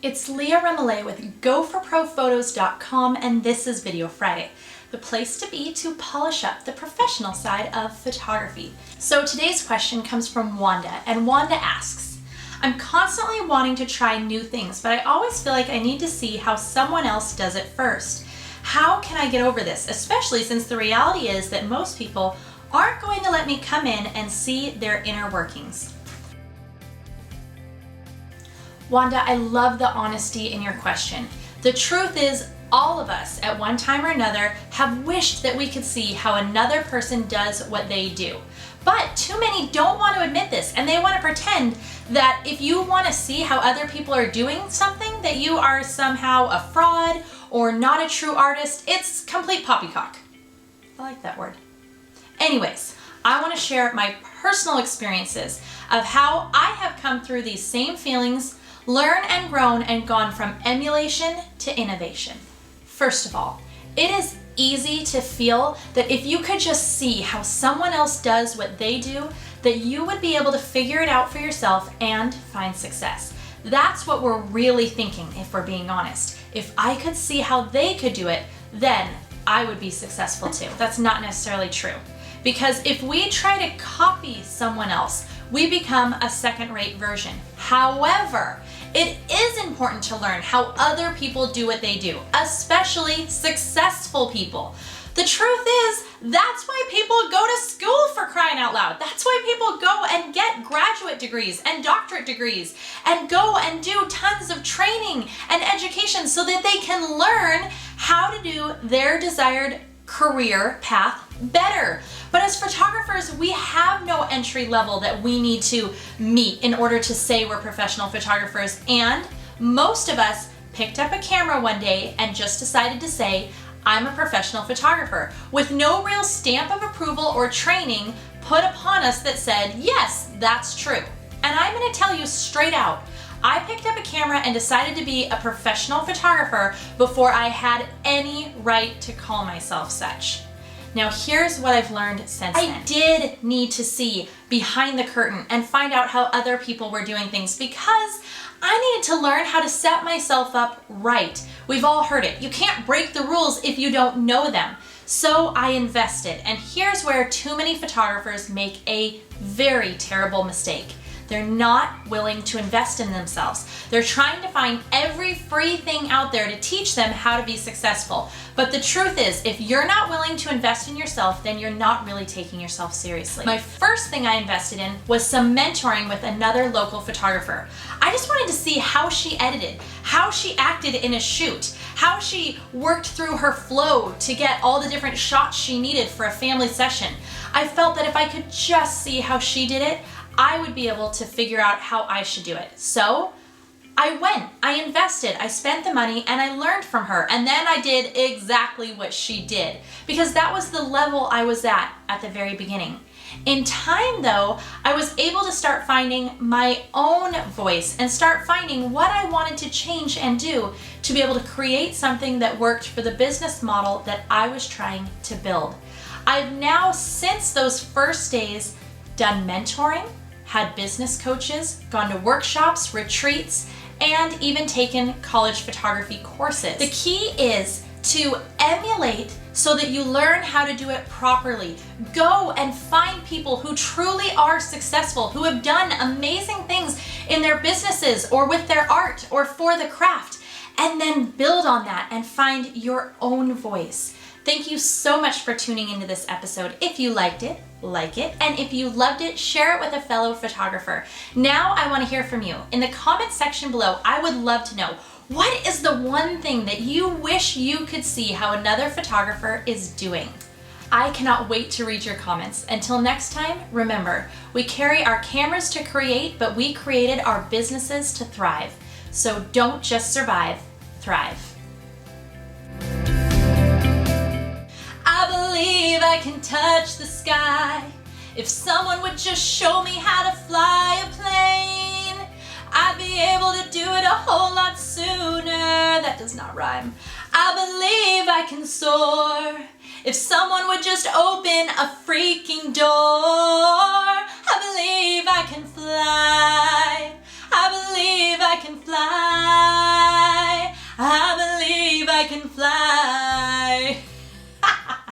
It's Leah Remillet with GoForProPhotos.com, and this is Video Friday, the place to be to polish up the professional side of photography. So today's question comes from Wanda, and Wanda asks, I'm constantly wanting to try new things, but I always feel like I need to see how someone else does it first. How can I get over this, especially since the reality is that most people aren't going to let me come in and see their inner workings? Wanda, I love the honesty in your question. The truth is, all of us at one time or another have wished that we could see how another person does what they do. But too many don't want to admit this, and they want to pretend that if you want to see how other people are doing something, that you are somehow a fraud or not a true artist. It's complete poppycock. I like that word. Anyways, I want to share my personal experiences of how I have come through these same feelings, learned and grown and gone from emulation to innovation. First of all, it is easy to feel that if you could just see how someone else does what they do, that you would be able to figure it out for yourself and find success. That's what we're really thinking, if we're being honest. If I could see how they could do it, then I would be successful too. That's not necessarily true. Because if we try to copy someone else, we become a second-rate version. However, it is important to learn how other people do what they do, especially successful people. The truth is, that's why people go to school, for crying out loud. That's why people go and get graduate degrees and doctorate degrees and go and do tons of training and education so that they can learn how to do their desired career path better. But as photographers, we have no entry level that we need to meet in order to say we're professional photographers. And most of us picked up a camera one day and just decided to say, I'm a professional photographer, with no real stamp of approval or training put upon us that said, yes, that's true. And I'm going to tell you straight out, I picked up a camera and decided to be a professional photographer before I had any right to call myself such. Now here's what I've learned since then. I did need to see behind the curtain and find out how other people were doing things, because I needed to learn how to set myself up right. We've all heard it. You can't break the rules if you don't know them. So I invested, and here's where too many photographers make a very terrible mistake. They're not willing to invest in themselves. They're trying to find every free thing out there to teach them how to be successful. But the truth is, if you're not willing to invest in yourself, then you're not really taking yourself seriously. My first thing I invested in was some mentoring with another local photographer. I just wanted to see how she edited, how she acted in a shoot, how she worked through her flow to get all the different shots she needed for a family session. I felt that if I could just see how she did it, I would be able to figure out how I should do it. So I went, I invested, I spent the money, and I learned from her. And then I did exactly what she did, because that was the level I was at the very beginning. In time though, I was able to start finding my own voice and start finding what I wanted to change and do to be able to create something that worked for the business model that I was trying to build. I've now, since those first days, done mentoring, had business coaches, gone to workshops, retreats, and even taken college photography courses. The key is to emulate so that you learn how to do it properly. Go and find people who truly are successful, who have done amazing things in their businesses or with their art or for the craft, and then build on that and find your own voice. Thank you so much for tuning into this episode. If you liked it, like it, and if you loved it, share it with a fellow photographer. Now I want to hear from you. In the comment section below, I would love to know, what is the one thing that you wish you could see how another photographer is doing? I cannot wait to read your comments. Until next time, remember, we carry our cameras to create, but we created our businesses to thrive. So don't just survive, thrive. I believe I can touch the sky. If someone would just show me how to fly a plane, I'd be able to do it a whole lot sooner. That does not rhyme. I believe I can soar. If someone would just open a freaking door, I believe I can fly. I believe I can fly. I can fly.